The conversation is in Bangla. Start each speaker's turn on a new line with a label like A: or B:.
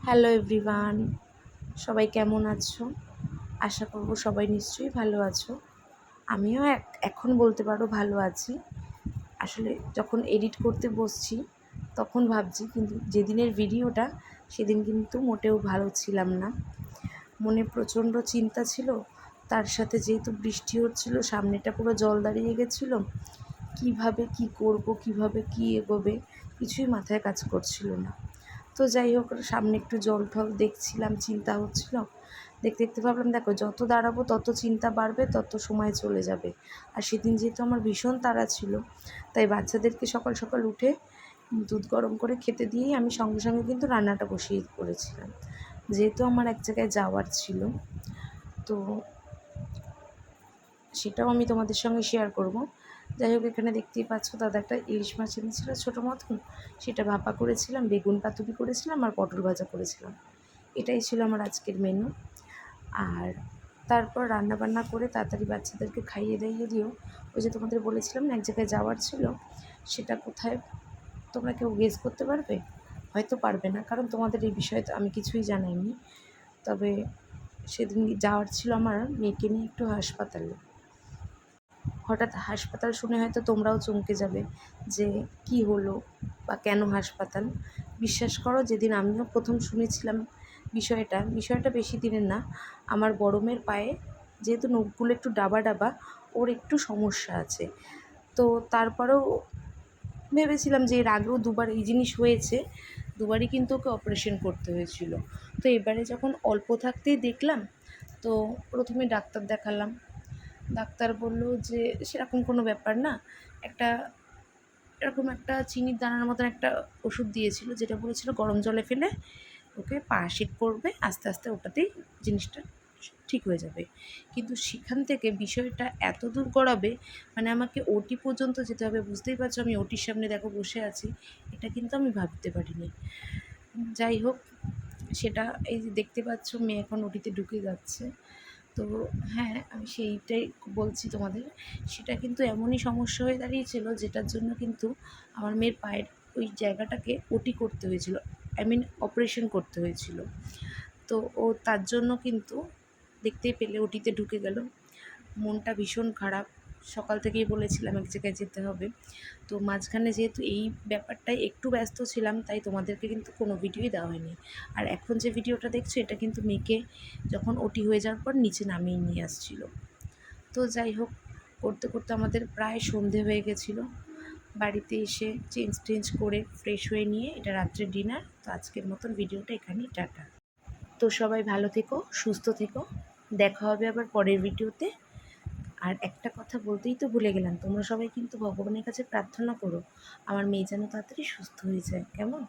A: হ্যালো এভরিওয়ান, সবাই কেমন আছো? আশা করব সবাই নিশ্চয়ই ভালো আছো। আমিও এখন বলতে পারো ভালো আছি। আসলে যখন এডিট করতে বসছি তখন ভাবছি, কিন্তু যেদিনের ভিডিওটা সেদিন কিন্তু মোটেও ভালো ছিলাম না। মনে প্রচণ্ড চিন্তা ছিল, তার সাথে যেহেতু বৃষ্টি হচ্ছিল, সামনেটা পুরো জল দাঁড়িয়ে গেছিলো। কীভাবে কী করব, কীভাবে কী এগোবে, কিছুই মাথায় কাজ করছিল না। তো যাই হোক, সামনে একটু জল ঠল দেখছিলাম, চিন্তা হচ্ছিল। দেখতে দেখতে ভাবলাম, দেখো যত দাঁড়াবো তত চিন্তা বাড়বে, তত সময় চলে যাবে। আর সেদিন যেহেতু আমার ভীষণ তাড়া ছিল, তাই বাচ্চাদেরকে সকাল সকাল উঠে দুধ গরম করে খেতে দিয়েই আমি সঙ্গে সঙ্গে কিন্তু রান্নাটা বসিয়ে পড়েছিলাম, যেহেতু আমার এক জায়গায় যাওয়ার ছিল। তো সেটাও আমি তোমাদের সঙ্গে শেয়ার করব। যাই হোক, এখানে দেখতেই পাচ্ছ দাদা একটা ইলিশ মাছ এনেছিল ছোটো মতন, সেটা ভাপা করেছিলাম, বেগুন পাতুরি করেছিলাম আর পটল ভাজা করেছিলাম। এটাই ছিল আমার আজকের মেনু। আর তারপর রান্নাবান্না করে তাড়াতাড়ি বাচ্চাদেরকে খাইয়ে দাইয়ে দিও। ওই যে তোমাদের বলেছিলাম না এক জায়গায় যাওয়ার ছিল, সেটা কোথায় তোমরা কেউ গেস করতে পারবে? হয়তো পারবে না, কারণ তোমাদের এই বিষয়ে তো আমি কিছুই জানাইনি। তবে সেদিন যাওয়ার ছিল আমার মেয়েকে নিয়ে একটু হাসপাতালে। হঠাৎ হাসপাতাল শুনে হয়তো তোমরাও চমকে যাবে যে কি হলো বা কেন হাসপাতাল। বিশ্বাস করো, যেদিন আমিও প্রথম শুনেছিলাম বিষয়টা বেশি দিনের না। আমার বড় মেয়ের পায়ে যেহেতু নখগুলো একটু ডাবা ডাবা, ওর একটু সমস্যা আছে। তো তারপরেও ভেবেছিলাম যে এর আগেও দুবার এই জিনিস হয়েছে, দুবারই কিন্তু ওকে অপারেশন করতে হয়েছিল। তো এবারে যখন অল্প থাকতেই দেখলাম, তো প্রথমে ডাক্তার দেখালাম। ডাক্তার বলল যে সেরকম কোনো ব্যাপার না, একটা এরকম একটা চিনির দানার মতন একটা ওষুধ দিয়েছিল, যেটা বলেছিল গরম জলে ফেলে ওকে পাশিট করবে, আস্তে আস্তে ওটাতেই জিনিসটা ঠিক হয়ে যাবে। কিন্তু সেখান থেকে বিষয়টা এত দূর গড়াবে, মানে আমাকে ওটি পর্যন্ত যেতে হবে। বুঝতেই পারছো, আমি ওটির সামনে দেখো বসে আছি, এটা কিন্তু আমি ভাবতে পারিনি। যাই হোক, সেটা এই যে দেখতে পাচ্ছ, মেয়ে এখন ওটিতে ঢুকে যাচ্ছে। তো হ্যাঁ, আমি সেইটাই বলছি তোমাদের। সেটা কিন্তু এমনই সমস্যা হয়ে দাঁড়িয়েছিল, যেটার জন্য কিন্তু আমার মেয়ের পায়ের ওই জায়গাটাকে ওটি করতে হয়েছিল, অপারেশন করতে হয়েছিল। তো ও তার জন্য কিন্তু দেখতেই পেলে ওটিতে ঢুকে গেল। মনটা ভীষণ খারাপ। সকাল থেকেই বলেছিলাম এক জায়গায় যেতে হবে। তো মাঝখানে যেহেতু এই ব্যাপারটায় একটু ব্যস্ত ছিলাম, তাই তোমাদেরকে কিন্তু কোনো ভিডিওই দেওয়া হয়নি। আর এখন যে ভিডিওটা দেখছো, এটা কিন্তু মেয়েকে যখন ওটি হয়ে যাওয়ার পর নিচে নামিয়ে নিয়ে আসছিল। তো যাই হোক, করতে করতে আমাদের প্রায় সন্ধে হয়ে গেছিলো। বাড়িতে এসে চেঞ্জ করে ফ্রেশ হয়ে নিয়ে এটা রাত্রে ডিনার। তো আজকের মতন ভিডিওটা এখানেই, টাটা। তো সবাই ভালো থেকো, সুস্থ থেকো, দেখা হবে আবার পরের ভিডিওতে। আর একটা কথা বলতেই তো ভুলে গেলাম, তোমরা সবাই কিন্তু ভগবানের কাছে প্রার্থনা করো আমার মেয়ে যেন তাড়াতাড়ি সুস্থ হয়ে যায়, কেমন?